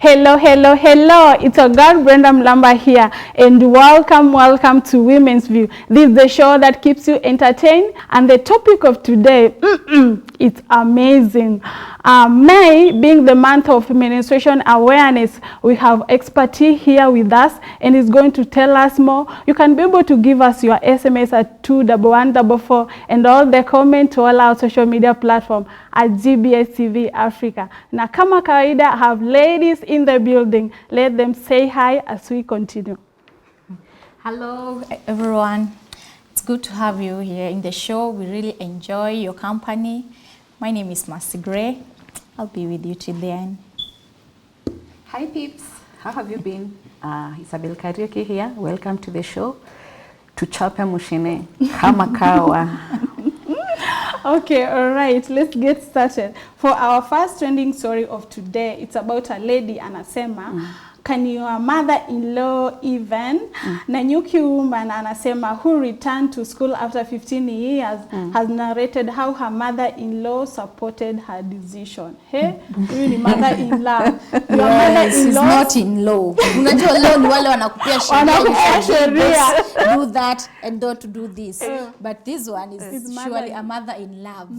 Hello, hello, hello. It's your girl Brenda Mlamba here, and welcome to Women's View. This is the show that keeps you entertained, and the topic of today, it's amazing. May being the month of menstruation awareness, we have expertise here with us, and is going to tell us more. You can be able to give us your SMS at 21144 and all the comment to all our social media platform at GBS TV Africa. Na kama kawaida, have ladies in the building. Let them say hi as we continue. Hello everyone. It's good to have you here in the show. We really enjoy your company. My name is Mercy Gray. I'll be with you till the end. Hi peeps, how have you been? Isabel Kariuki here. Welcome to the show. Tuchape mushine kama kawa. Okay, all right, let's get started. For our first trending story of today, it's about a lady anasema, can your mother-in-law even? Nanyuki woman anasema, who returned to school after 15 years, has narrated how her mother-in-law supported her decision. Hey, really mother-in-law. Your yes, she's not in-law. Unajua law ni wale wanakupea sheria. Do that and don't do this. But this one is surely a mother-in-love.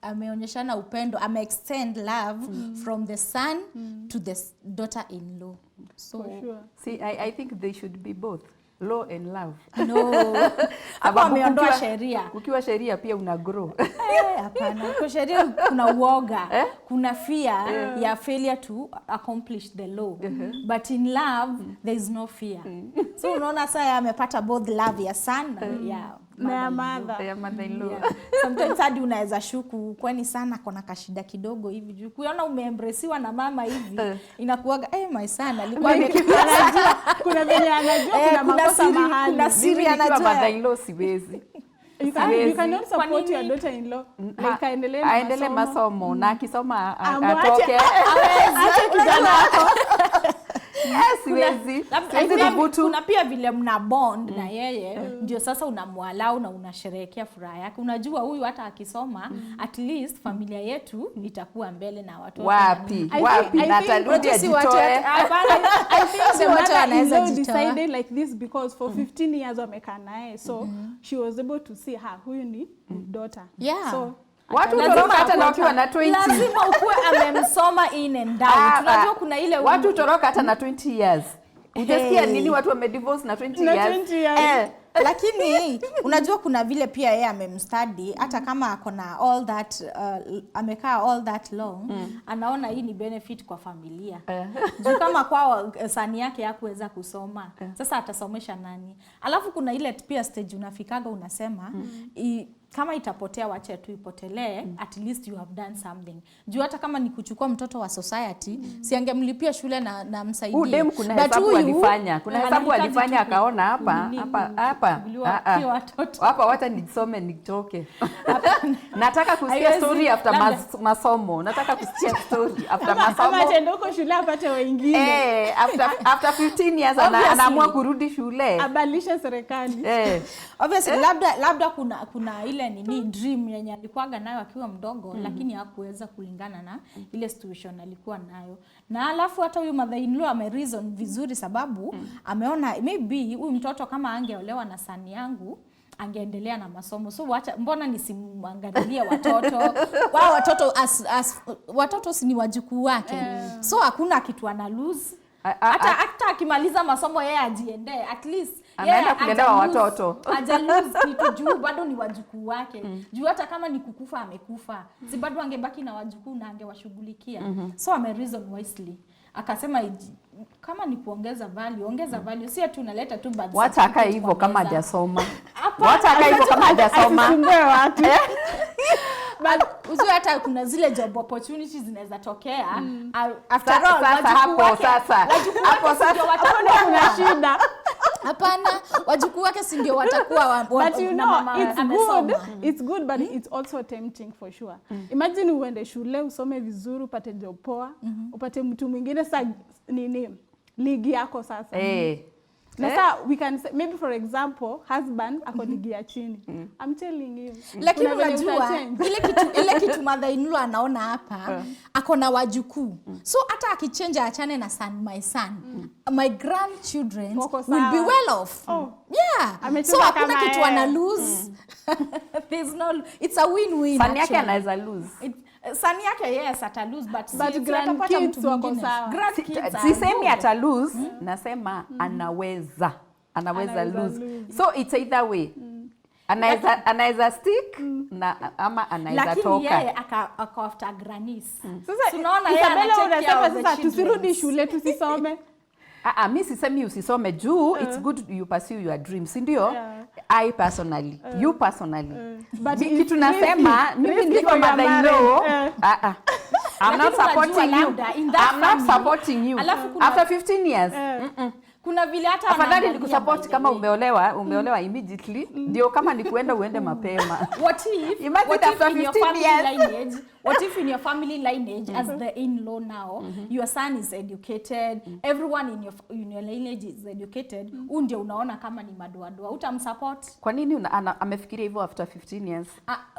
Ameonyeshana upendo, extend love from the son to the daughter-in-law. So, for sure. See, I think they should be both. Law and love. No. Hapa ameondoa sheria. Ukiwa sheria pia una grow. Hapana. Kwa sheria kuna uoga. Kuna fear ya failure to accomplish the law. But in love, there is no fear. So unaona sasa amepata both love ya son ya mother-in-law. Yeah. Sometimes hadi unaweza shuku kwani sana kuna kashida kidogo hivi juu kuona umeembracewa na mama hivi inakuaga my son alikuwa anajua kuna venye anajua kuna makosa mahali kuna siri anajua mother-in-law siwezi. You cannot support your daughter-in-law. Aendelee masomo na akisoma atoke. Acha kijana wako. Siwezi. Kuna pia vile mna bond na yeye ndio sasa unamwalau na unasherehekea furaha yake. Unajua huyu hata akisoma at least familia yetu itakuwa mbele na watoto. Wapi na atarudi ajitoe. I think the mother-in-law decided like this because for 15 years wamekaa naye, so she was able to see her huyu ni daughter. Yeah. So watu utoroka hata na ukiwa na 20. Lazima ukuwe amemsoma in and out. Unajua kuna ile watu utoroka hata na 20 years. Ujasikia nini watu wamedivorce na 20 years? Lakini unajua kuna vile pia yeye amemstudy hata kama akona all that amekaa all that long anaona hii ni benefit kwa familia. Juu kama kwa sani yake hakuweza kusoma sasa atasomesha nani? Alafu kuna ile pia stage unafikaga unasema kama itapotea wacha tu ipotelee, at least you have done something. Juu hata kama ni kuchukua mtoto wa society, si angemlipia shule na msaidie. Udem kuna hesabu alifanya. Kuna hesabu alifanya akaona hapa wacha nisome nitoke. Nataka kusikia story after masomo. Nataka kusikia story after masomo. Kama tendo uko shule apate wengine. After 15 years anaamua kurudi shule. Abalisha serikali. Obviously labda kuna ile nini dream yenye alikuwaga nayo akiwa mdogo lakini hakuweza kulingana na ile situation alikuwa nayo. Na alafu hata huyu mother-in-law amereason vizuri sababu ameona maybe huyu mtoto kama angeolewa na sani yangu angeendelea na masomo. So mbona nisimwangalie watoto? Wao watoto si ni wajukuu wake. So hakuna kitu ana lose. Hata akimaliza masomo yeye ajiendee at least anaenda kulelewa watoto. Aja lose kitu juu bado ni wajukuu wake. Juu hata kama ni kukufa amekufa. Si bado angebaki na wajukuu na angewashughulikia. So ame reason wisely. Akasema kama ni kuongeza value, ongeza value. Si atu unaleta tu bad. Wataka hivyo kama hajasoma. Wataka hivyo kama hajasoma. Asifungue watu. But uzuri hata kuna zile job opportunities zinaweza tokea. After all hapo sasa kuna shida. Hapana, wajukuu wake si ndio watakuwa but you know it's good but it's also tempting for sure. Imagine uende shule usome vizuri upate job poa, upate mtu mwingine sasa nini ligi yako sasa. Na sasa we can say, maybe for example husband ako ligi ya chini. I'm telling you. Lakini unajua ile kitu mother in law anaona hapa ako na wajukuu. So hata akichange achane na my son. My grandchildren will be well off. Yeah. So hakuna kitu ana lose. There's no, it's a win-win. Sani yake anaweza lose. Sani yake yes ata lose but grandkids wako sawa. Sisemi ata lose, nasema anaweza lose. So it's either way. Anaweza stick na ama anaweza toka. Lakini yeye aka after grannies. Sasa tunaona yeye anasema sasa tusirudi shule tusisome. Mimi sisemi usisome juu it's good you pursue your dreams, ndio? I personally, you personally. But kitu nasema mimi niko mother-in-law. I'm not supporting you. I'm not supporting you. After 15 years. Kuna vile hata afadhali nikusupport kama umeolewa immediately, ndio kama ni kuenda uende mapema. What if after 15 years? What if in your family lineage as the in-law now, your son is educated, everyone in your lineage is educated, ndio unaona kama ni madoadoa, utamsupport? Kwa nini amefikiria hivyo after 15 years?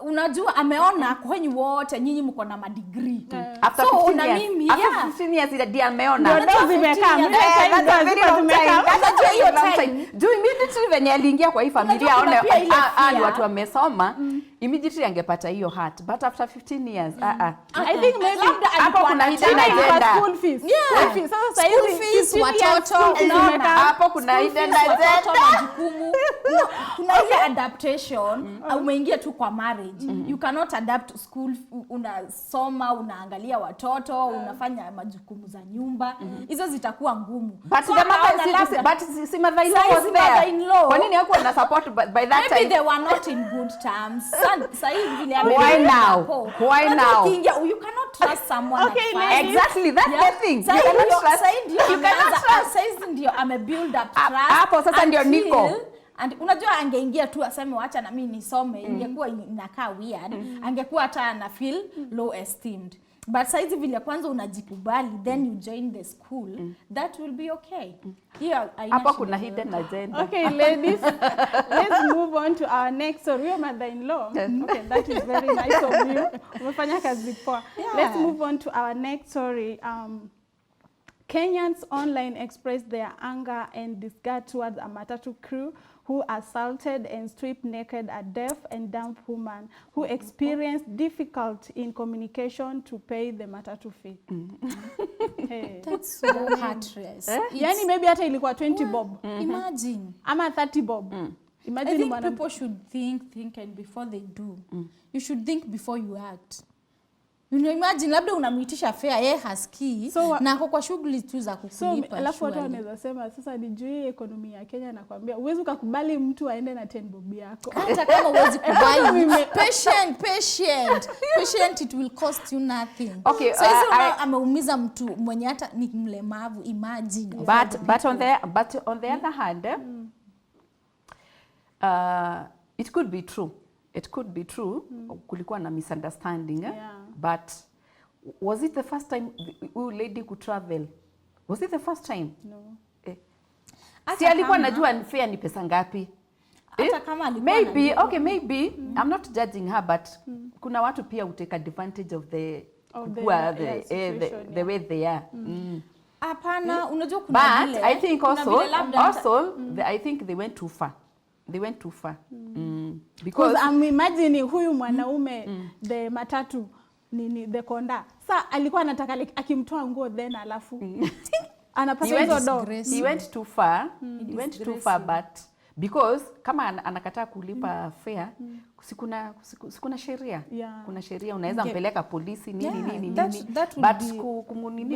Unajua ameona kwenye wote nyinyi mko na madegree. After 15 years, mimi, after 15 years ndio ameona. Ndio zimekaa. Unajua hiyo time. Juu immediately venye aliingia kwa hii familia aone ni watu wamesoma, immediately angepata hiyo heart. But after 15 years, I think maybe hapo kuna hidden agenda. School fees. Sasa hizi watoto hapo kuna hidden agenda. Majukumu. Kuna ile adaptation, umeingia tu kwa marriage. You cannot adapt to school, unasoma, unaangalia watoto, unafanya majukumu za nyumba. Hizo zitakuwa ngumu. But si mother-in-law was there. Kwa nini hakuwa na support by that time? Maybe they were not in good terms. Why now? Why now? You cannot trust someone okay, like exactly, that's the thing. You cannot trust. Saizi ndio build up trust. Hapo sasa ndio niko. And unajua angeingia tu aseme wacha na mimi nisome, ingekuwa inakaa weird. Angekuwa hata ana feel low esteemed. But saizi vile kwanza unajikubali, then you join the school, that will be okay. Hapo kuna hidden agenda. Okay, ladies, let's move on to our next story. Your mother-in-law. Okay, that is very nice of you. Umefanya kazi poa. Let's move on to our next story. Kenyans online expressed their anger and disgust towards a matatu crew who assaulted and stripped naked a deaf and dumb woman who experienced difficulty in communication to pay the matatu fee. Hey. That's so heartless. Yani maybe hata ilikuwa 20 bob. Imagine. Ama 30 bob. Imagine I think people should think and before they do. You should think before you act. You know, imagine labda unamuitisha fare yeye hasikii na ako kwa shughuli tu za kukulipa. So alafu watu wanaweza sema sasa ni juu ekonomi ya Kenya nakwambia uwezi ukakubali mtu aende na 10 bob yako. Hata kama uwezi kubali. Patient it will cost you nothing. Okay, so hizo ameumiza mtu mwenye hata ni mlemavu, imagine. But on the other hand, it could be true. It could be true. Kulikuwa na misunderstanding. But was it the first time huyu lady could travel? Was it the first time? No. Si alikuwa najua fare ni pesa ngapi? Hata kama alikuwa maybe I'm not judging her, but kuna watu pia who take advantage of the way they are. Hapana, unajua kuna vile. But I think also I think they went too far. Because I'm imagining huyu mwanaume the matatu the konda. Sa alikuwa anataka akimtoa nguo then alafu anapata hizo do. He went too far. He went too far, but because kama anakataa kulipa fare, sikuna sheria. Kuna sheria unaweza mpeleka polisi nini. But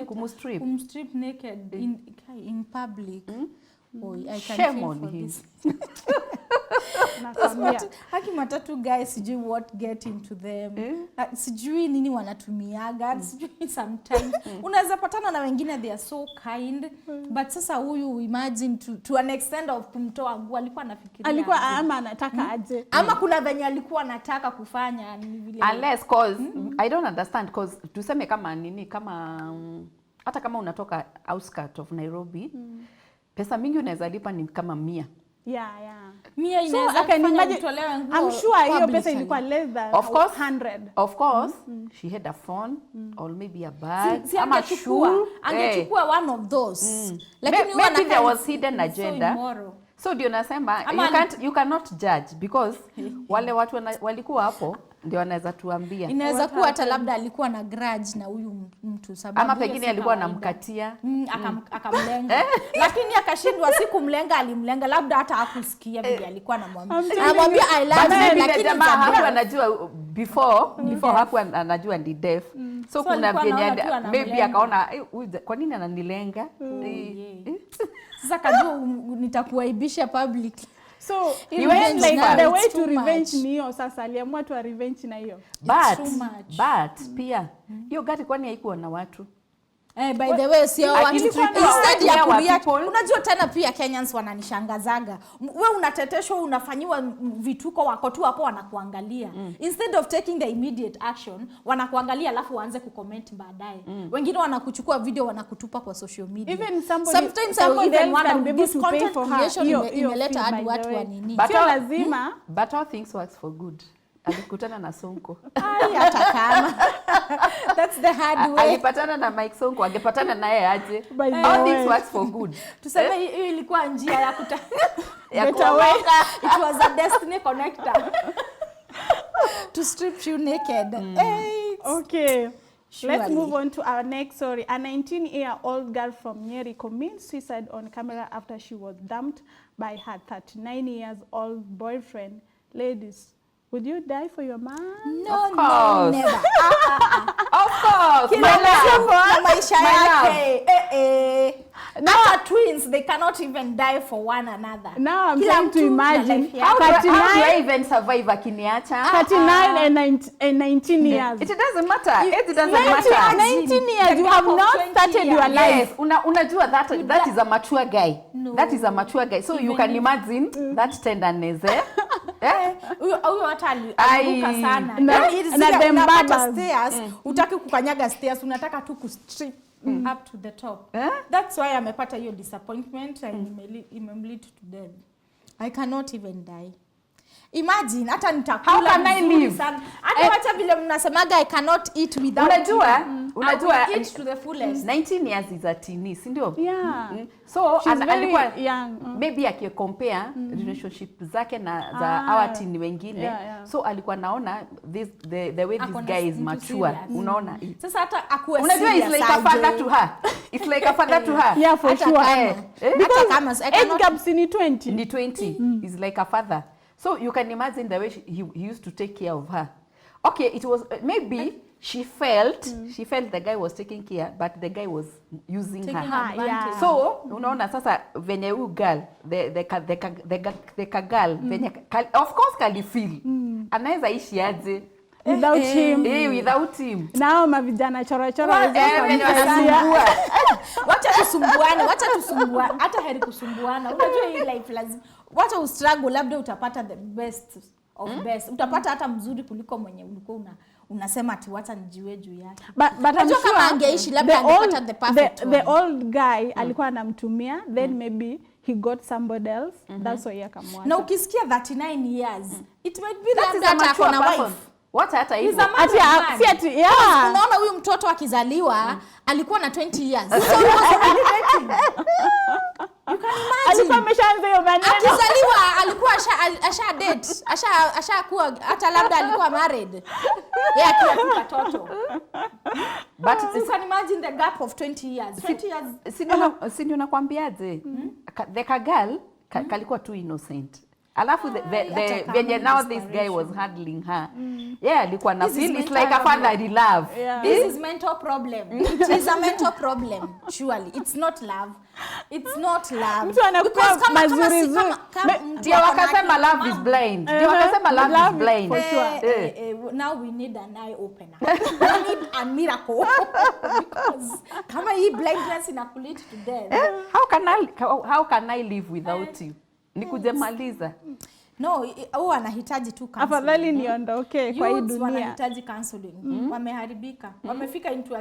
kumstrip naked in public. I can shame on him. Haki matatu guys, sijui what get into them. Sijui nini wanatumiaga, sijui sometimes. Unaweza patana na wengine they are so kind, but sasa huyu imagine to an extent of kumtoa nguo alikuwa anafikiria. Alikuwa ama anataka aje. Ama kuna venye alikuwa anataka kufanya ni vile. Unless cause I don't understand cause tuseme kama nini kama hata kama unatoka outskirt of Nairobi Pesa mingi unaweza lipa ni kama 100. Yeah. Mia inaweza I can kufanya imagine, utolewe nguo I'm sure hiyo pesa publicly. ilikuwa less than Of course, 100. Of course, she had a phone or maybe a bag. Si ama shoe. angechukua one of those. Lakini Maybe there was hidden agenda. immoral. So ndio nasema Ama you cannot judge because wale watu walikuwa hapo ndio wanaweza tuambia. Inaweza kuwa hata labda alikuwa na grudge na huyu mtu sababu Ama pengine alikuwa anamkatia. Akamlenga. Lakini akashindwa si kumlenga, alimlenga labda hata hakusikia vile alikuwa anamwambia. Anamwambia I love you, lakini jamaa hakuwa anajua before hakuwa anajua ni deaf. So kuna vyenye maybe akaona kwa nini ananilenga? Sasa kajua nitakuaibisha public. So he went like the way to revenge ni hiyo sasa aliamua tu revenge na hiyo. But pia hiyo gari kwani haikuwa na watu? By the way sio watu instead ya kureact. Unajua Unajua tena pia Kenyans wananishangazaga. Wewe unateteshwa unafanyiwa vituko wako tu hapo wanakuangalia. Instead of taking the immediate action wanakuangalia alafu waanze kucomment baadaye. Wengine wanakuchukua video wanakutupa kwa social media. Even sometimes I even want this content creation imeleta hadi watu wa nini. Sio lazima. But all things works for good. Alikutana na Sonko. Hata kama. That's the hard way. Alipatana na Mike Sonko, angepatana naye aje. All things works for good. Tuseme hiyo ilikuwa njia ya ya kuweka. It was a destiny connector. To strip you naked. Okay. Surely. Let's move on to our next story. A 19-year-old girl from Nyeri commits suicide on camera after she was dumped by her 39-year-old boyfriend. Ladies, would you die for your man? No, of course. Never. Of course. Kila mtu maisha yake. Now twins, they cannot even die for one another. Now I'm trying to imagine how do I even survive akiniacha? 39 and 19 years. It doesn't matter. It doesn't matter. 19 years, you have not started your life. Yes, unajua that is a mature guy. No. That is a mature guy. So you can imagine that tenderness. Huyo hata aliruka sana. Na them baba stairs, utaki kukanyaga stairs, unataka tu kustrip up to the top. That's why amepata hiyo disappointment and imemlead to death. I cannot even die. Imagine hata nitakula. How can I live? Hata wacha vile mnasemaga I cannot eat without. Unajua eat to the fullest. 19 years is a teen, si ndio? Yeah. So alikuwa young. Maybe akicompare relationship zake na za our teen wengine. So alikuwa naona the way this guy is mature. Unaona? Sasa hata akuwe unajua it's like a father to her. It's like a father to her. Yeah, for sure. Because kama age gap ni 20. Ni 20. Is like a father. So you can imagine the way he used to take care of her. Okay, it was maybe she felt the guy was taking care, but the guy was using taking her. Yeah. So unaona sasa venye huyu girl the girl venye of course kali feel anaweza ishi aje without him. Without him. Nao mavijana chorachora wanasumbua. Wacha tusumbuane. Hata heri kusumbuana. Unajua hii life lazima. Wacha ustruggle labda utapata the best of best. Utapata hata mzuri kuliko mwenye ulikuwa unasema ati wacha nijiwe juu yake. But I'm sure kama angeishi labda angepata the perfect the old guy alikuwa anamtumia then maybe he got somebody else. That's why akamwacha. Na ukisikia 39 years it might be that labda hata akona wife. What hata hivyo? Unaona huyu mtoto akizaliwa alikuwa na 20 years. So he was already dating. You can imagine. Alikuwa ameshaanza hiyo maneno. Akizaliwa alikuwa asha date. Asha kuwa hata labda alikuwa married. Yeye akiwa mtoto. But you can imagine the gap of 20 years. 20 years. Si nakwambiaje? The girl kalikuwa too innocent. Alafu the now this guy was handling her. Yeah, alikuwa na feel it's like a fatherly love. This is mental problem. It is a mental problem. Surely it's not love. It's not love. Mtu anakuwa mazuri zuri. Ndio wakasema love is blind. Ndio wakasema love is blind. For sure. Now we need an eye opener. We need a miracle. Because kama hii blindness inakulead to death. How can I live without you? Nikujemaliza. No, au anahitaji tu counseling. Afadhali niondoke kwa hii dunia. Wanahitaji counseling. Wameharibika. Wamefika into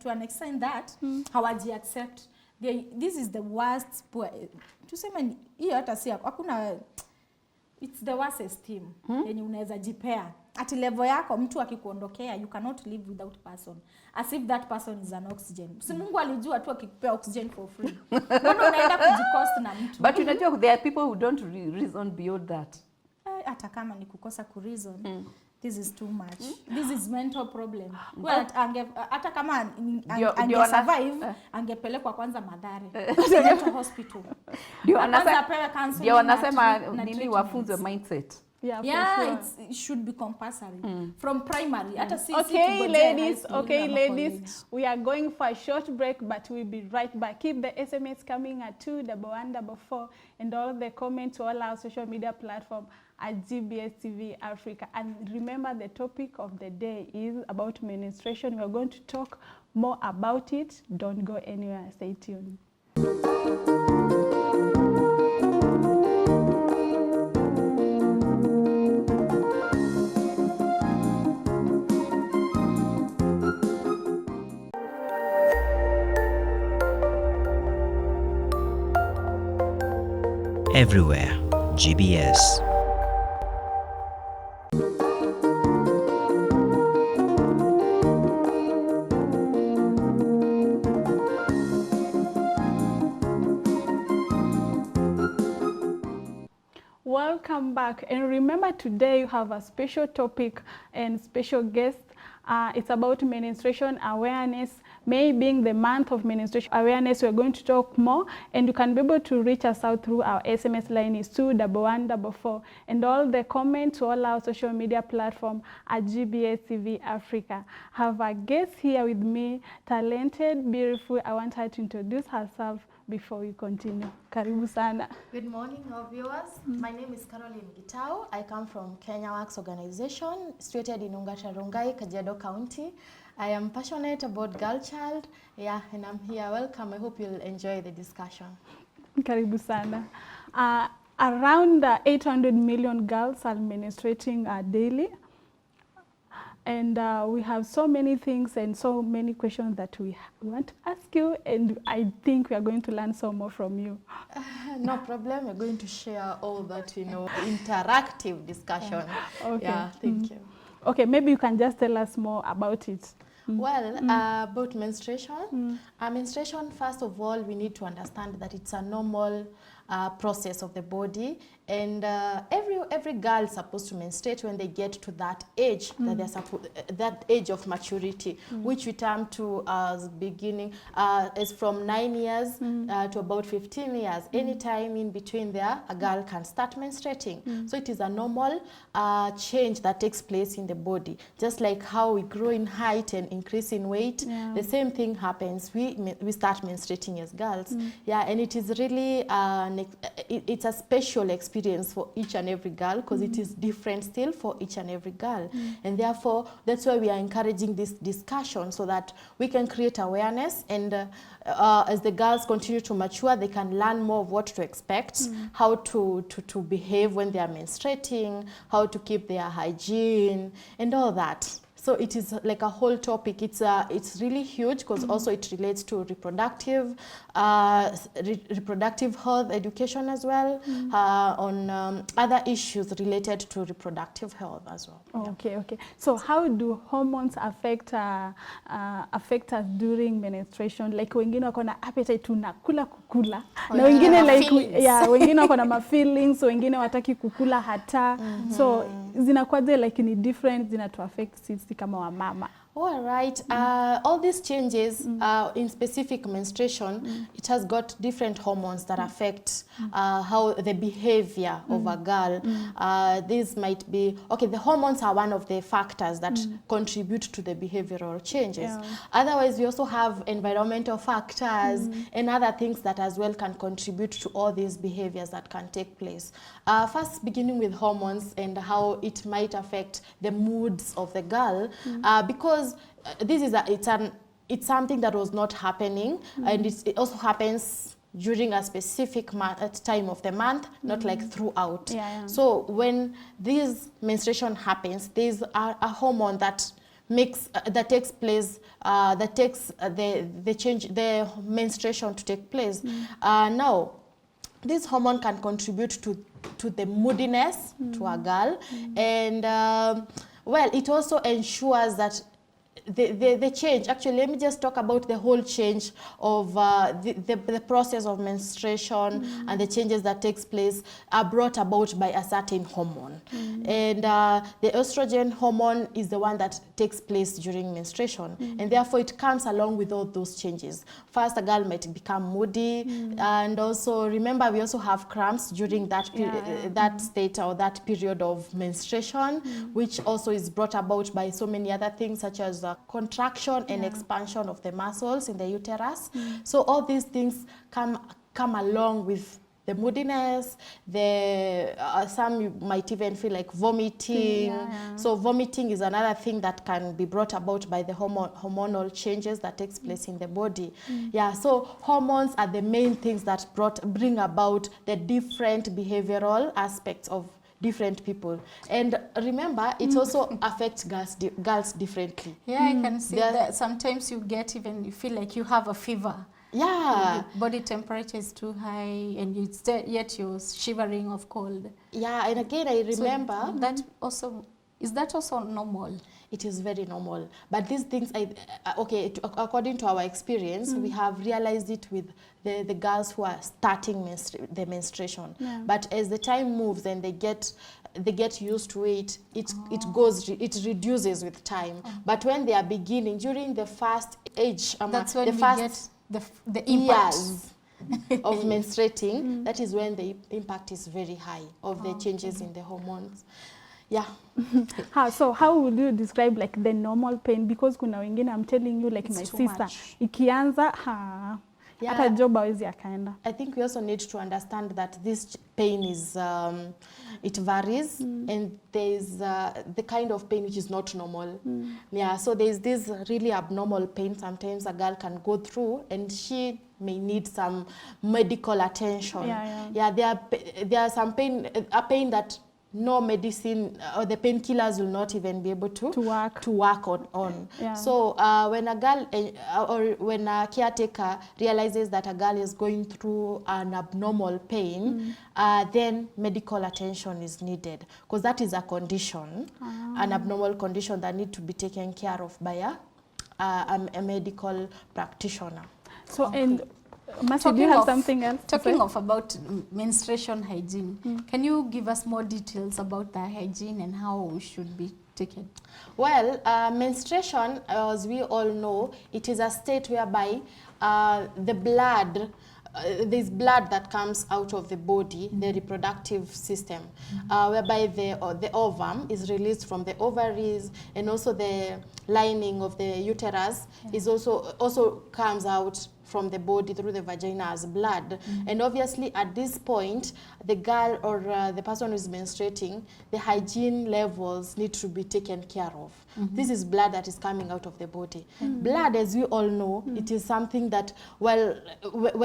an extent that hawaji accept this is the worst tuseme hiyo hata si hakuna, it's the worst esteem yenye unaweza jipea. At level yako mtu akikuondokea, you cannot live without person, as if that person is an oxygen. Si Mungu alijua tu akikupea oxygen for free. Mbona unaenda kujikost na mtu? But unajua there are people who don't reason beyond that. Hata kama ni kukosa kureason, this is too much. This is mental problem. Well, hata kama ange survive, angepelekwa kwanza Mathare. Mental hospital. Ndio wanasema nini wafunzwe mindset. Yeah, sure. It should be compulsory from primary. Okay, ladies, we are going for a short break, but we'll be right back. Keep the SMS coming at 21144 and all the comments to all our social media platform at GBS TV Africa. And remember, the topic of the day is about menstruation. We are going to talk more about it. Don't go anywhere. Stay tuned. Everywhere, GBS. Welcome back, and remember today you have a special topic and special guest. It's about menstruation awareness. May being the month of menstruation awareness, we're going to talk more, and you can be able to reach us out through our SMS line is 21144, and all the comments to all our social media platform at GBS TV Africa. Have a guest here with me, talented, beautiful. I want her to introduce herself before we continue. Karibu sana. Good morning, our viewers. My name is Caroline Gitau. I come from Kenya Works Organization, situated in Ongata Rongai, Kajiado County. I am passionate about girl child, and I'm here. Welcome. I hope you'll enjoy the discussion. Karibu sana. Around 800 million girls are menstruating daily. And we have so many things and so many questions that we want to ask you, and I think we are going to learn some more from you. No problem. We're going to share all that, interactive discussion. Okay. Yeah, thank you. Okay, maybe you can just tell us more about it. Well, about menstruation. Menstruation, first of all, we need to understand that it's a normal process of the body, and every girl is supposed to menstruate when they get to that age, that they're that age of maturity, which we term to as beginning is from 9 years to about 15 years. Any time in between there, a girl can start menstruating. So it is a normal change that takes place in the body, just like how we grow in height and increase in weight. The same thing happens. We start menstruating as girls. And it is really it's a special experience for each and every girl, because it is different still for each and every girl. And therefore, that's why we are encouraging this discussion, so that we can create awareness, and as the girls continue to mature, they can learn more of what to expect, how to behave when they are menstruating, how to keep their hygiene, and all that. So it is like a whole topic. It's really huge, because also it relates to reproductive health education as well, on other issues related to reproductive health as well. Okay. So how do hormones affect us during menstruation? Like wengine wako na appetite tunakula kukula, na wengine wengine wako na ma feelings, wengine wataki kukula hata. So zinakuwaje, like ni different, zinatu affect sisi kama wamama? All right. All these changes in specific menstruation, it has got different hormones that affect how the behavior of a girl. These might be, the hormones are one of the factors that contribute to the behavioral changes. Otherwise, we also have environmental factors and other things that as well can contribute to all these behaviors that can take place. First, beginning with hormones and how it might affect the moods of the girl, because this is it's something that was not happening, and it also happens during a specific time of the month, not like throughout. So when this menstruation happens, there's a hormone that that takes place, that takes the menstruation to take place. Now, this hormone can contribute to the moodiness to a girl, and well, it also ensures that the change, actually, let me just talk about the whole change of the process of menstruation and the changes that takes place are brought about by a certain hormone. And the estrogen hormone is the one that takes place during menstruation, and therefore it comes along with all those changes. First, a girl might become moody, and also remember we also have cramps during that that state or that period of menstruation, which also is brought about by so many other things such as contraction and expansion of the muscles in the uterus. So all these things come along with the moodiness, some you might even feel like vomiting. So vomiting is another thing that can be brought about by the hormonal changes that takes place in the body. So hormones are the main things that bring about the different behavioral aspects of different people. And remember, it also affects girls differently. Yeah, I can see that sometimes you feel like you have a fever. Yeah. Your body temperature is too high, and yet you're shivering of cold. Yeah, and again, I remember so is that also normal? It is very normal. But these things, according to our experience, we have realized it with the girls who are starting the menstruation. But as the time moves and they get used to it, it reduces with time. But when they are beginning, during the first age, that's when the first the impact of menstruating, that is when the impact is very high of the changes in the hormones. Yeah. So how would you describe like the normal pain? Because kuna wengine, I'm telling you, like it's my too sister, much. ikianza hata job hawezi akaenda. I think we also need to understand that this pain is, it varies, and there's the kind of pain which is not normal. Yeah, so there's this really abnormal pain sometimes a girl can go through, and she may need some medical attention. There are some pain, a pain that no medicine or the painkillers will not even be able to work on. So when a girl or when a caretaker realizes that a girl is going through an abnormal pain, then medical attention is needed, because that is a condition, an abnormal condition that need to be taken care of by a medical practitioner. So and Mercy, do you have something else? Talking of about menstruation hygiene, can you give us more details about the hygiene and how we should be taken? Well, menstruation, as we all know, it is a state whereby the blood, there's blood that comes out of the body, the reproductive system, whereby the ovum is released from the ovaries, and also the lining of the uterus is also comes out from the body through the vagina as blood. And obviously at this point, the girl or the person who is menstruating, the hygiene levels need to be taken care of. This is blood that is coming out of the body. Blood, as we all know, it is something that, well, when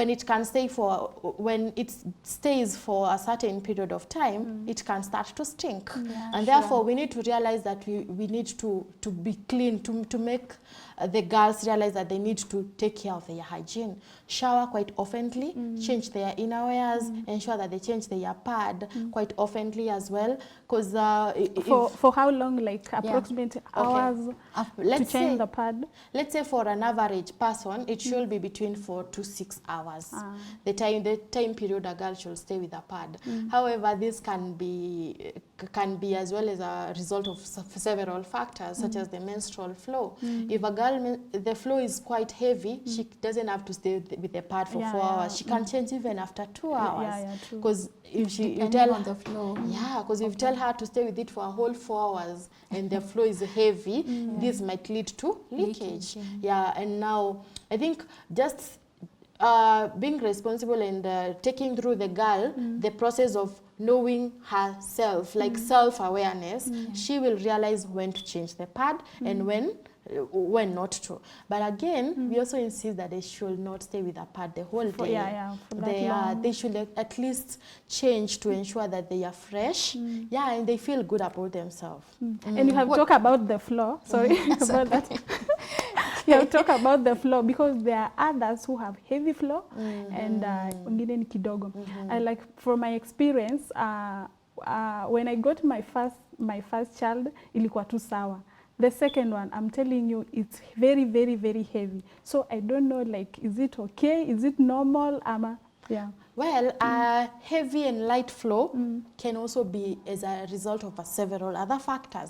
it stays for a certain period of time, it can start to stink. And therefore we need to realize that we need to be clean, to make the girls realize that they need to take care of their hygiene. Shower quite oftenly, change their innerwears, ensure that they change their pad quite oftenly as well. Because for how long, like approximate hours to change the pad? Let's say for an average person, it should be between 4 to 6 hours. The time period a girl should stay with a pad. However, this can be as well as a result of several factors, such as the menstrual flow. If a girl, the flow is quite heavy, she doesn't have to stay with the pad for 4 hours. She can change even after 2 hours. Because if you tell on the flow. because if you tell her to stay with it for a whole 4 hours and the flow is heavy, this might lead to leakage. And now I think just being responsible and taking through the girl the process of knowing herself, like self-awareness, she will realize when to change the pad and when when not true. But again, we also insist that they should not stay with a pad the whole day. For that long. They should at least change to ensure that they are fresh, and they feel good about themselves. And you have talked about the floor. Sorry about that. You have talked about the floor because there are others who have heavy floor and wengine ni kidogo. Like from my experience, when I got my first child, ilikuwa tu sawa. The second one, I'm telling you, it's very, very, very heavy. So I don't know, like, is it okay? Is it normal? Yeah. Well, heavy and light flow can also be as a result of several other factors.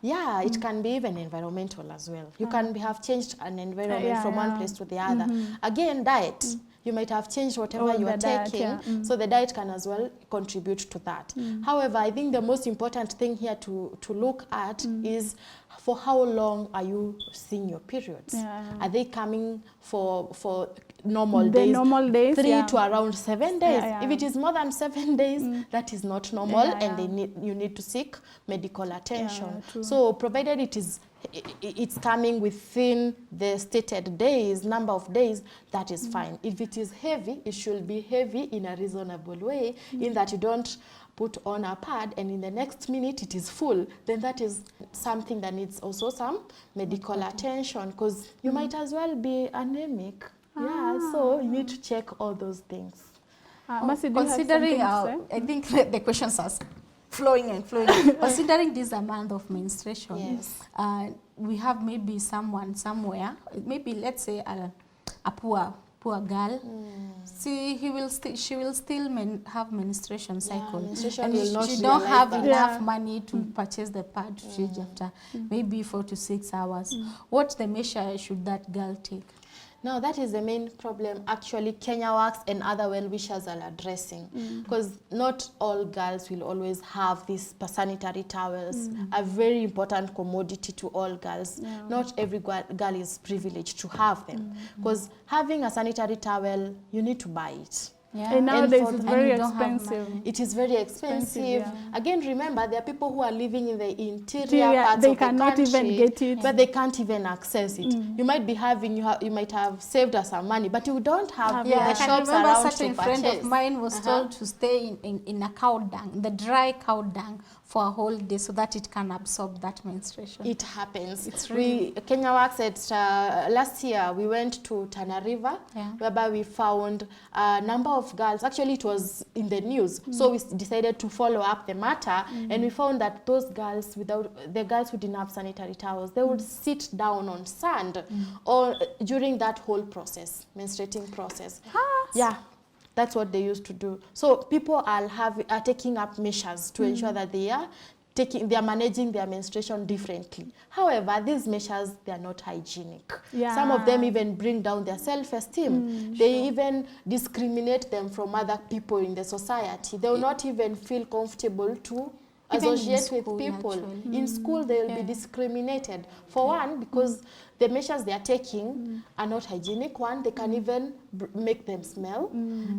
Yeah, it can be even environmental as well. You can have changed an environment from one place to the other. Again, diet. You might have changed whatever you are taking, so the diet can as well contribute to that. However, I think the most important thing here to look at is for how long are you seeing your periods? Are they coming for normal days? Normal days, 3 to around 7 days. If it is more than 7 days, that is not normal, and you need to seek medical attention. So provided it's coming within the stated days, number of days, that is fine. If it is heavy, it should be heavy in a reasonable way, in that you don't put on a pad and in the next minute it is full, then that is something that needs also some medical attention, because you might as well be anemic. So you need to check all those things. Mercy, do you have Considering, something to say? I think the questions are flowing and flowing. Considering this a month of menstruation, Yes. We have maybe someone somewhere, maybe let's say a poor girl. See, she will still have menstruation cycle, menstruation and will not she don't have realize enough money to purchase the pad to change after maybe 4 to 6 hours. What the measure should that girl take? Now, that is the main problem actually Kenya Works and other well-wishers are addressing, because not all girls will always have these sanitary towels, a very important commodity to all girls. Not every girl is privileged to have them, because having a sanitary towel, you need to buy it. And nowadays for it's the- very and you don't have expensive. money. It is very expensive. Again, remember, there are people who are living in the interior Interior, parts they of the cannot country, even get it. but they can't even access it. You might be having, you might have saved us some money, but you don't have Yeah, I the can shops remember around such a to friend purchase. of mine was told to stay in a cow dung, the dry cow dung, for a whole day so that it can absorb that menstruation. It happens. It's really- Kenya Works at last year we went to Tana River, whereby we found a number of girls. Actually, it was in the news, so we decided to follow up the matter, and we found that those girls, the girls who didn't have sanitary towels, they would sit down on sand or during that whole process, menstruating process. Yeah. That's what they used to do. So people are taking up measures to ensure that they are managing their menstruation differently. However, these measures, they are not hygienic. Some of them even bring down their self-esteem. They even discriminate them from other people in the society. They will not even feel comfortable to Even in associate school, with people. actually. In school, they will be discriminated. For one, because the measures they are taking are not hygienic. One, they can even make them smell.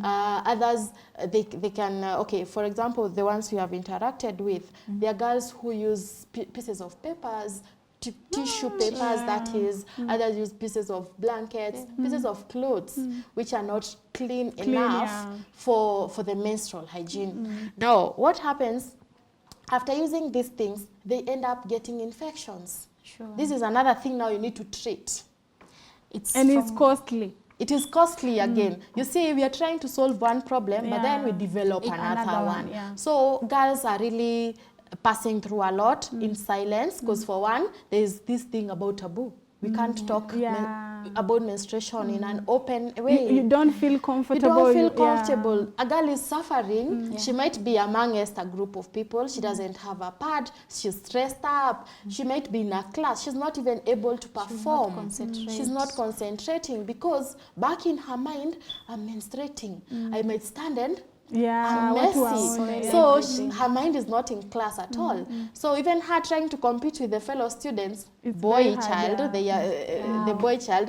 Others, they can, okay, for example, the ones you have interacted with, they are girls who use pieces of papers, tissue papers, that is. Others use pieces of blankets, pieces of clothes, which are not clean enough for the menstrual hygiene. Now, what happens after using these things? They end up getting infections. This is another thing now you need to treat. It's costly. It is costly again. You see, we are trying to solve one problem, but then we develop another one. So girls are really passing through a lot in silence, because for one, there is this thing about taboo. We can't talk about menstruation in an open way. You don't feel comfortable. You don't feel comfortable. A girl is suffering. She might be amongst a group of people. She doesn't have a pad. She's stressed up. She might be in a class. She's not even able to perform. She's not concentrating because back in her mind, I'm menstruating. I might stand and I'm messy. So her mind is not in class at all. So even her trying to compete with the fellow students, the boy child,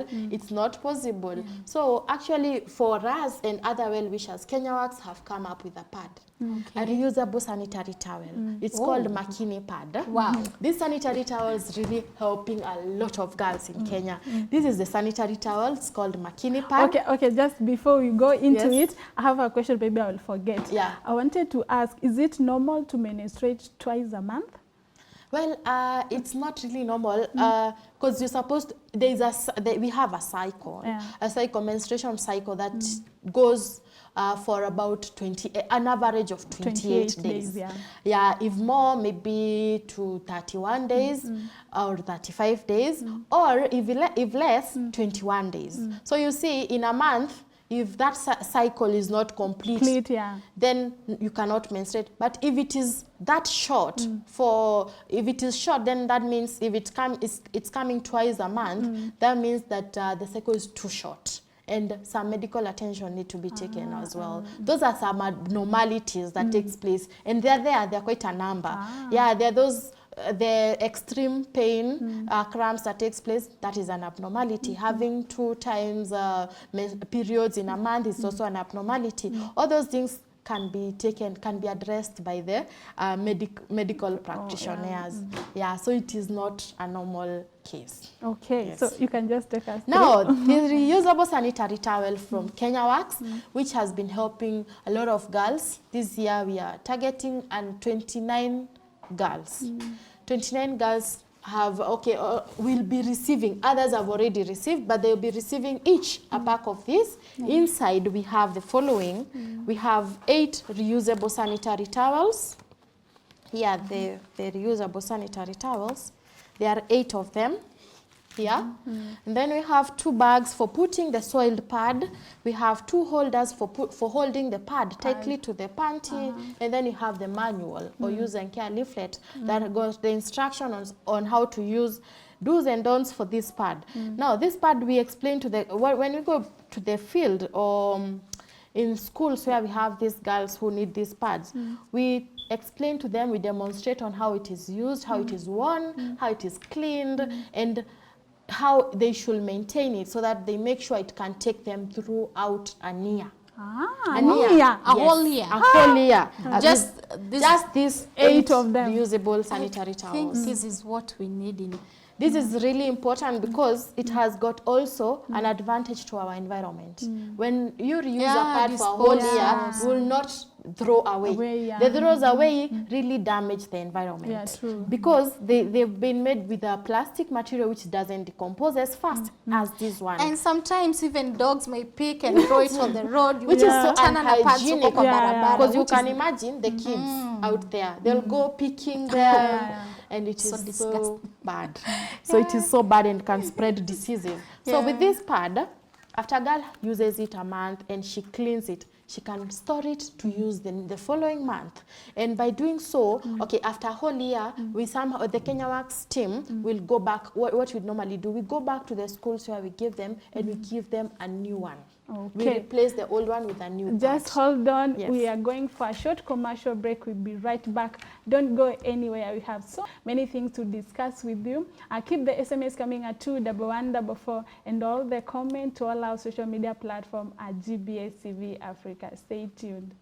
it's not possible. So actually for us and other well-wishers, Kenya Works have come up with a pad. Okay. a reusable sanitary towel. It's called Makini pad. Wow. This sanitary towel is really helping a lot of girls in Kenya. This is the sanitary towel. It's called Makini pad. Okay, just before we go into Yes. it, I have a question, maybe I will forget. Yeah. I wanted to ask, is it normal to menstruate twice a month? Well, it's not really normal because you're supposed to, we have a cycle, menstruation cycle that goes for about an average of 28 days. Yeah, if more, maybe to 31 days or 35 days, or if less, 21 days. So you see, in a month, if that cycle is not complete, then you cannot menstruate. But if it is that short, if it is short, then that means if it's coming twice a month, that means that the cycle is too short. And some medical attention need to be taken as well. Those are some abnormalities that takes place. And they're quite a number. Yeah, there are those the extreme pain cramps that takes place, that is an abnormality. Having 2 times periods in a month is also an abnormality. All those things can be addressed by the medical practitioners. Yeah, so it is not a normal case. Okay, yes. So you can just take us now the reusable sanitary towel from Kenya Works, which has been helping a lot of girls. This year we are targeting 29 girls. 29 girls have will be receiving. Others have already received, but they'll be receiving each a pack of this. Inside we have the following. We have 8 reusable sanitary towels. Here the reusable sanitary towels. There are 8 of them here. And then we have 2 bags for putting the soiled pad. We have 2 holders for holding the pad tightly to the panty. And then you have the manual or use and care leaflet that goes the instructions on how to use do's and don'ts for this pad. Now this pad we explain to when we go to the field or in schools where we have these girls who need these pads, we explain to them, we demonstrate on how it is used, how it is worn, how it is cleaned, and how they should maintain it so that they make sure it can take them throughout a year. A whole year. A whole year. Just these 8 of them. reusable sanitary towels. I think this is what we need in. This is really important because it has got also an advantage to our environment. When you reuse a pad for a whole year, you will not throw away. The throws away really damage the environment. Yeah, true. Because they've been made with a plastic material which doesn't decompose as fast as this one. And sometimes even dogs may pick and throw it on the road, which is so unhygienic. Because you can imagine the kids out there, they'll go picking them. And it is so bad. So it is so bad and can spread diseases. So with this pad, after a girl uses it a month and she cleans it, she can store it to use the following month. And by doing so, after a whole year, the Kenya Works team will go back. What we normally do, we go back to the schools where we give them and we give them a new one. We replace the old one with a new Just hold on. Yes. We are going for a short commercial break. We'll be right back. Don't go anywhere. We have so many things to discuss with you. Keep the SMS coming at 21144 and all the comment to all our social media platform at GBS TV Africa. Stay tuned.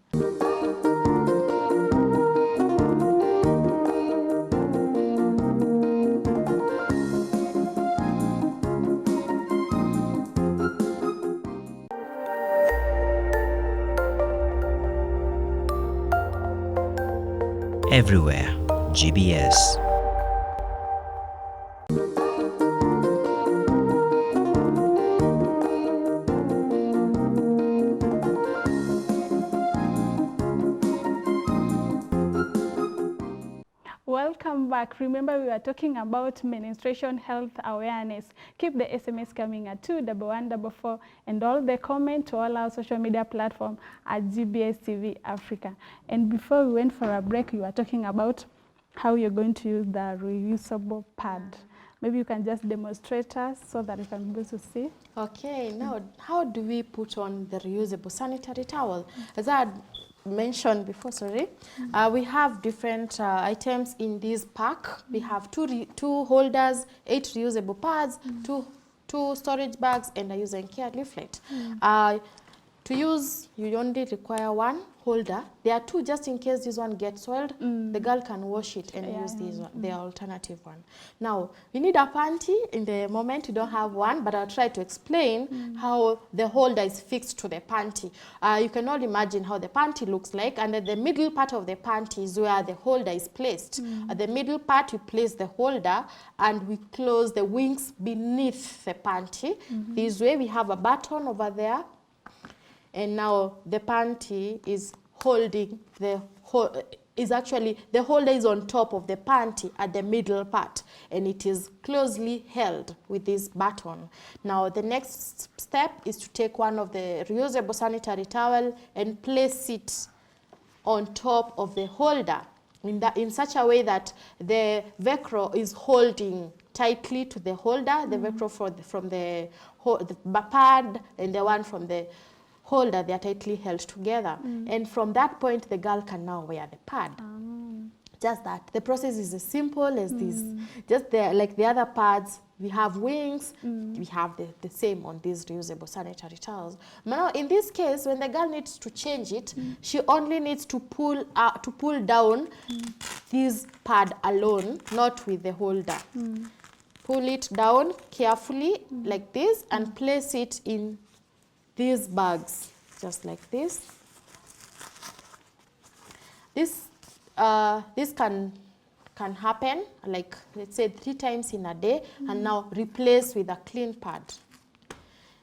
Everywhere, GBS. Welcome back. Remember, we were talking about menstruation health awareness. Keep the SMS coming at 21144 and all the comment to all our social media platform at GBS TV Africa. And before we went for a break, we were talking about how you're going to use the reusable pad. Maybe you can just demonstrate us so that we can be able to see. Okay, now how do we put on the reusable sanitary towel? As I had mentioned before, we have different items in this pack. We have two holders, 8 reusable pads, two storage bags, and a use and care leaflet. To use, you only require one holder. There are two, just in case this one gets soiled, the girl can wash it and use this one, the alternative one. Now, we need a panty. In the moment, we don't have one, but I'll try to explain how the holder is fixed to the panty. You can all imagine how the panty looks like, and at the middle part of the panty is where the holder is placed. At the middle part, we place the holder, and we close the wings beneath the panty. This way, we have a button over there. And now the panty is holding the the holder is on top of the panty at the middle part, and it is closely held with this button. Now the next step is to take one of the reusable sanitary towel and place it on top of the holder in such a way that the Velcro is holding tightly to the holder, the Velcro from the pad and the one from the holder, they are tightly held together. And from that point, the girl can now wear the pad. Just that. The process is as simple as this. Just like the other pads, we have wings, we have the same on these reusable sanitary towels. Now, in this case, when the girl needs to change it, she only needs to pull down this pad alone, not with the holder. Pull it down carefully like this and place it in these bags, just like this. This can happen, like let's say 3 times in a day, and now replace with a clean pad,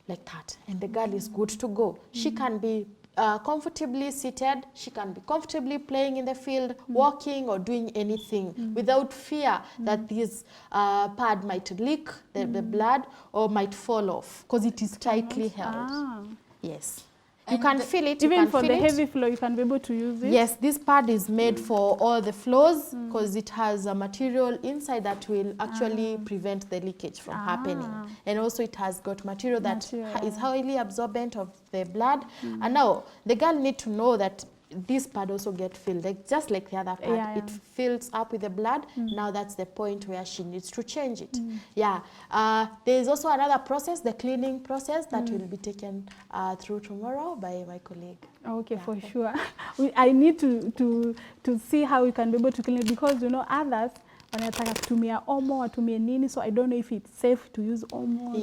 like that. And the girl is good to go. She can be comfortably seated. She can be comfortably playing in the field, walking or doing anything without fear that this pad might leak the blood or might fall off, because it is tightly held. Yes. You can feel it. Even for the heavy floor, you can be able to use it? Yes, this pad is made for all the floors because it has a material inside that will actually prevent the leakage from happening. And also it has got material that is highly absorbent of the blood. And now the girl need to know that this pad also get filled, like just like the other pad. It fills up with the blood. Now that's the point where she needs to change it. There is also another process, the cleaning process, that will be taken through tomorrow by my colleague. Okay, for sure. I need to see how we can be able to clean it, because you know others wanataka kutumia omo, watumie nini, so I don't know if it's safe to use omo.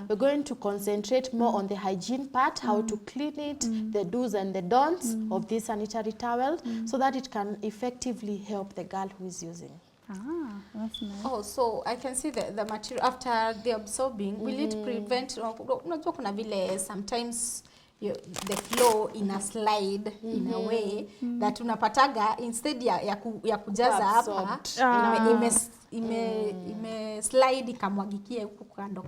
We're going to concentrate more on the hygiene part, how to clean it, the do's and the don'ts of this sanitary towel, so that it can effectively help the girl who is using. That's nice. Oh, so I can see the material after the absorbing. Will it prevent, unajua kuna vile sometimes the flow in a slide in a way that unapataga instead ya kujaza hapa ime slide ikamwagikie huku kando.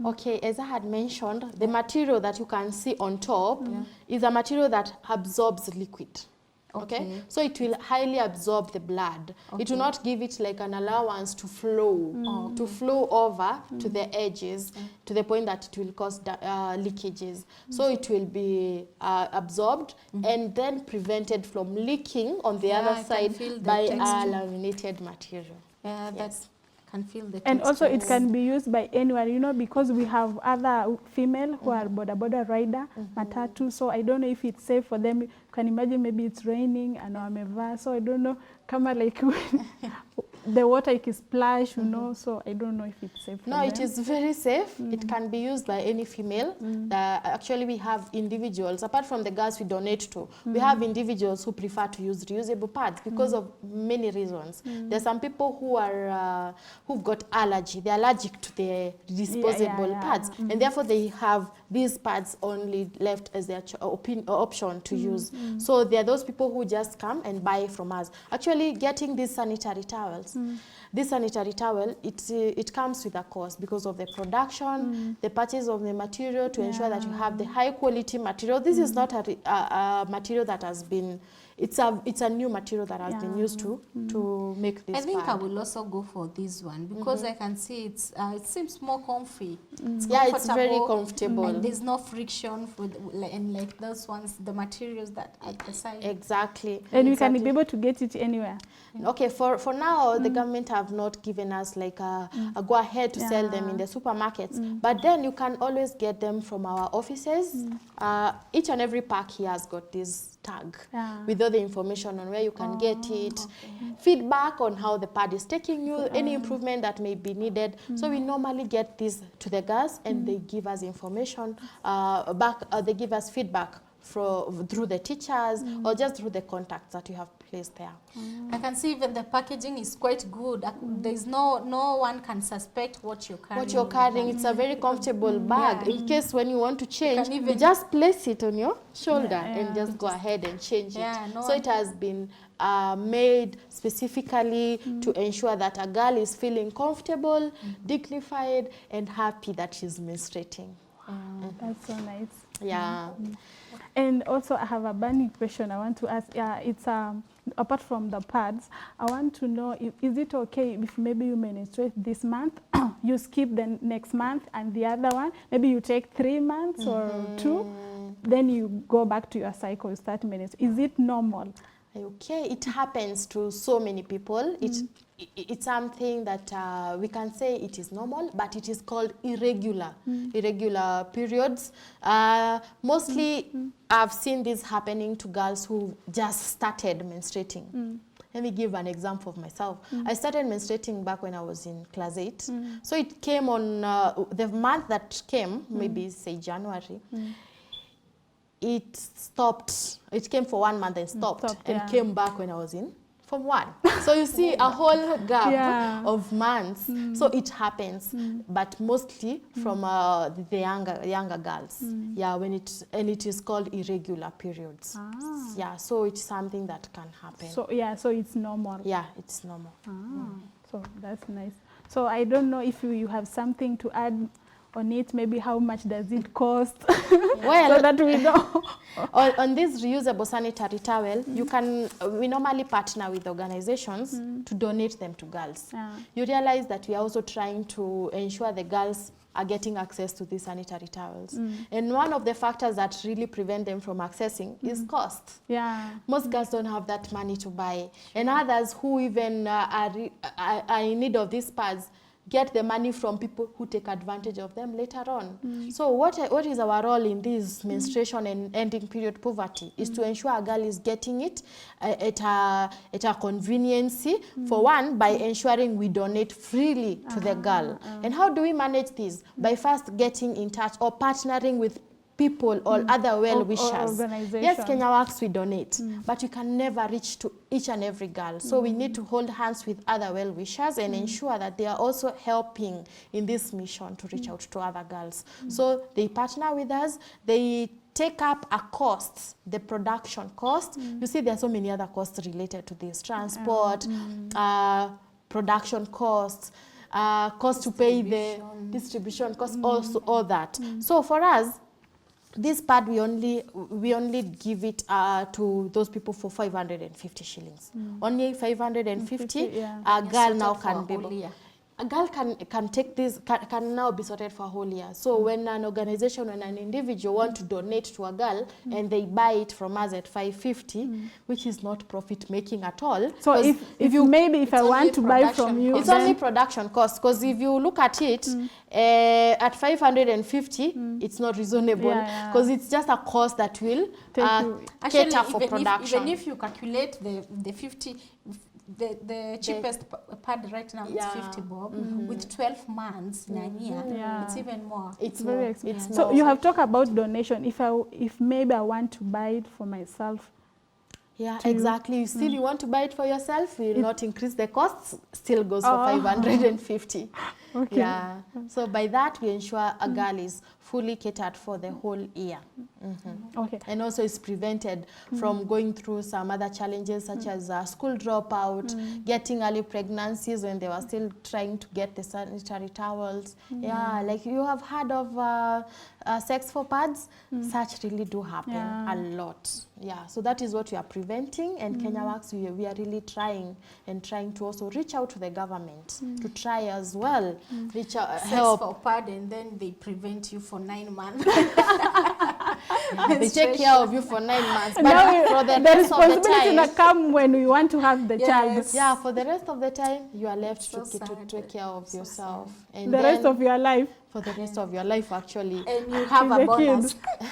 Okay, as I had mentioned, the material that you can see on top is a material that absorbs liquid. Okay, so it will highly absorb the blood. It will not give it like an allowance to flow, over to the edges, to the point that it will cause leakages. So it will be absorbed and then prevented from leaking on the other side by a laminated material. That's can feel the and texture. also it can be used by anyone, you know, because we have other female who are boda rider, matatu, so I don't know if it's safe for them. You can imagine maybe it's raining and wamevaa, so I don't know, kama like the water splash, you know, so I don't know if it's safe for them. It is very safe. It can be used by any female. Actually, we have individuals, apart from the girls we donate to, we have individuals who prefer to use reusable pads because of many reasons. There's some people who are who've got allergy. They're allergic to the disposable pads, and therefore they have these pads only left as their option to use. So there are those people who just come and buy from us. Actually, getting these sanitary towels, this sanitary towel, it comes with a cost because of the production, the purchase of the material to ensure that you have the high quality material. This is not a material that has been, it's a new material that has been used to make this. I think pad. I will also go for this one because I can see it's it seems more comfy. It's very comfortable. And there's no friction for and like those ones, the materials that I decide. Exactly. And you can be able to get it anywhere. Okay, for now, the government have not given us like a go ahead to sell them in the supermarkets. But then you can always get them from our offices. Each and every park here has got these tag Yeah. with all the information on where you can get it, feedback on how the pad is taking you, any improvement that may be needed. So we normally get this to the girls, and they give us information they give us feedback through the teachers or just through the contacts that you have placed there. I can see even the packaging is quite good. There's no one can suspect what you're carrying. What you're carrying, it's a very comfortable bag. In case when you want to change, can you even- just place it on your shoulder and just go ahead and change Yeah, it. no So one- it has been made specifically to ensure that a girl is feeling comfortable, dignified, and happy that she's menstruating. That's so nice. Yeah. And also, I have a burning question I want to ask. It's apart from the pads, I want to know, is it okay if maybe you menstruate this month, you skip the next month and the other one, maybe you take 3 months or 2, then you go back to your cycle, you start menstruating. Is it normal? Okay, it happens to so many people. It's something that we can say it is normal, but it is called irregular periods. Mostly, I've seen this happening to girls who just started menstruating. Let me give an example of myself. I started menstruating back when I was in class 8. So it came on the month that came, maybe say January. It stopped. It came for 1 month and stopped, and came back when I was in Form 1. So you see a whole gap of months. So it happens, but mostly from the younger girls. Yeah, and it is called irregular periods. Yeah, so it's something that can happen. So so it's normal. Yeah, it's normal. So that's nice. So I don't know if you have something to add on it, maybe how much does it cost? Well, so that we know. on this reusable sanitary towel, we normally partner with organizations to donate them to girls. You realize that we are also trying to ensure the girls are getting access to these sanitary towels. And one of the factors that really prevent them from accessing is cost. Most girls don't have that money to buy. And others who even are in need of these pads get the money from people who take advantage of them later on. So what is our role in this menstruation and ending period poverty is to ensure a girl is getting it at a conveniency, for one, by ensuring we donate freely to the girl. And how do we manage this? By first getting in touch or partnering with people or other well-wishers. Yes, Kenya Works, we donate, but you can never reach to each and every girl. So we need to hold hands with other well-wishers and ensure that they are also helping in this mission to reach out to other girls. So they partner with us, they take up a cost, the production cost. You see, there are so many other costs related to this: transport, production costs, cost to pay the distribution costs, also all that. So for us, this pad, we only give it to those people for 550 shillings. Only 550. A girl now can be able. A girl can take this, can now be sorted for a whole year. So when an organization, when an individual want to donate to a girl and they buy it from us at 550, which is not profit making at all. So if I want to buy from you, it's only production cost, because if you look at it at 550, it's not reasonable, because it's just a cost that will cater for production. Even if you calculate the 50. The cheapest pad right now is 50 bob. With 12 months in a year, it's even more. It's very more. expensive. It's So more. you have talked about donation. If maybe I want to buy it for myself. Yeah, exactly. Still, you want to buy it for yourself, we will not increase the costs. Still goes for 550. Okay. Yeah. So by that, we ensure a girl is fully catered for the whole year. Okay. And also is prevented from going through some other challenges such as school dropout, getting early pregnancies when they were still trying to get the sanitary towels. Yeah, like you have heard of sex for pads. Such really do happen a lot. Yeah, so that is what we are preventing, and Kenya Works, we are really trying to also reach out to the government to try as well, reach out, help. For pad, and then they prevent you for 9 months. They take care of you for 9 months. But Now for the the rest of the responsibility time, na come when we want to have the child. Yes. yeah, for the rest of the time, you are left So to sad. take care of So yourself. sad. And The then, rest of your life. for the rest of your life, actually. And you have With a the bonus. kid.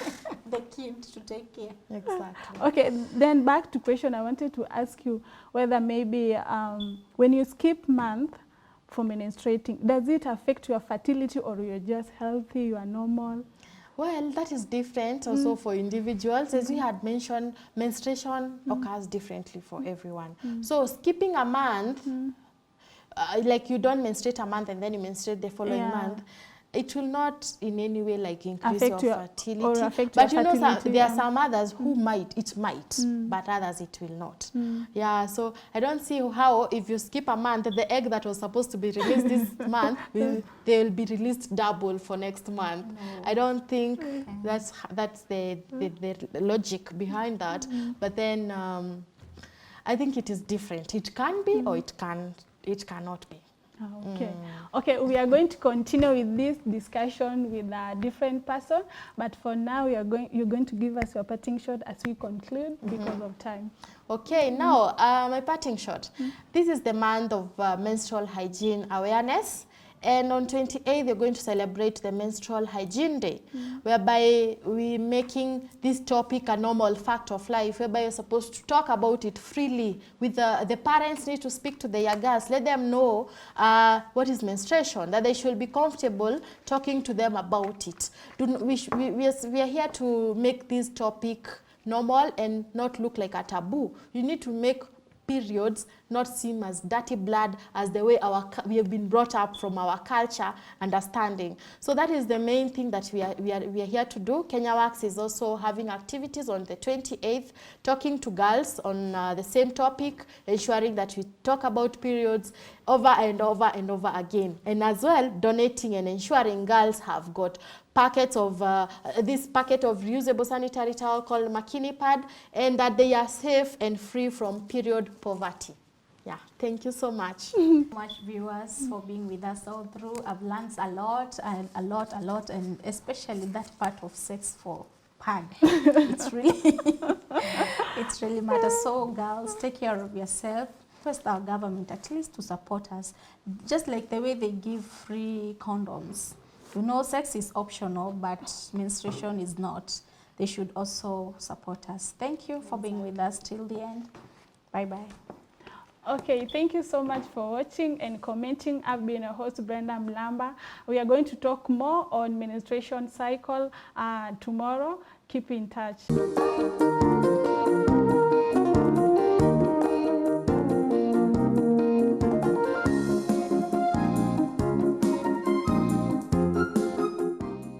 The kid to take care. Exactly. Okay, then back to question. I wanted to ask you whether maybe when you skip month for menstruating, does it affect your fertility or you're just healthy, you are normal? Well, that is different also for individuals. As we had mentioned, menstruation occurs differently for everyone. So skipping a month, like you don't menstruate a month and then you menstruate the following Yeah. month, it will not in any way like increase Affect your your- fertility. or affect But your you know, fertility, there are yeah. some others who it might, but others it will not. Yeah, so I don't see how if you skip a month, the egg that was supposed to be released this month, they will be released double for next month. I don't think that's the logic behind that. But then I think it is different. It can be or it cannot be. Okay. Okay, we are going to continue with this discussion with a different person, but for now you're going to give us your parting shot as we conclude because of time. Okay, now my parting shot. This is the month of menstrual hygiene awareness. And on 28th, we're going to celebrate the Menstrual Hygiene Day, whereby we're making this topic a normal fact of life, whereby you're supposed to talk about it freely. With the parents need to speak to their girls, let them know what is menstruation, that they should be comfortable talking to them about it. We are here to make this topic normal and not look like a taboo. You need to make periods not seem as dirty blood as the way we have been brought up from our culture understanding. So that is the main thing that we are here to do. Kenya Works is also having activities on the 28th, talking to girls on the same topic, ensuring that we talk about periods over and over and over again, and as well donating and ensuring girls have got packets of this packet of reusable sanitary towel called Makini pad, and that they are safe and free from period poverty. Yeah, thank you so much. Much viewers for being with us all through. I've learned a lot, and especially that part of sex for pad. It's really matters. So girls, take care of yourself. First, our government at least to support us, just like the way they give free condoms. You know, sex is optional, but menstruation is not. They should also support us. Thank you for being with us till the end. Bye-bye. Okay, thank you so much for watching and commenting. I've been a host, Brenda Mlamba. We are going to talk more on menstruation cycle tomorrow. Keep in touch.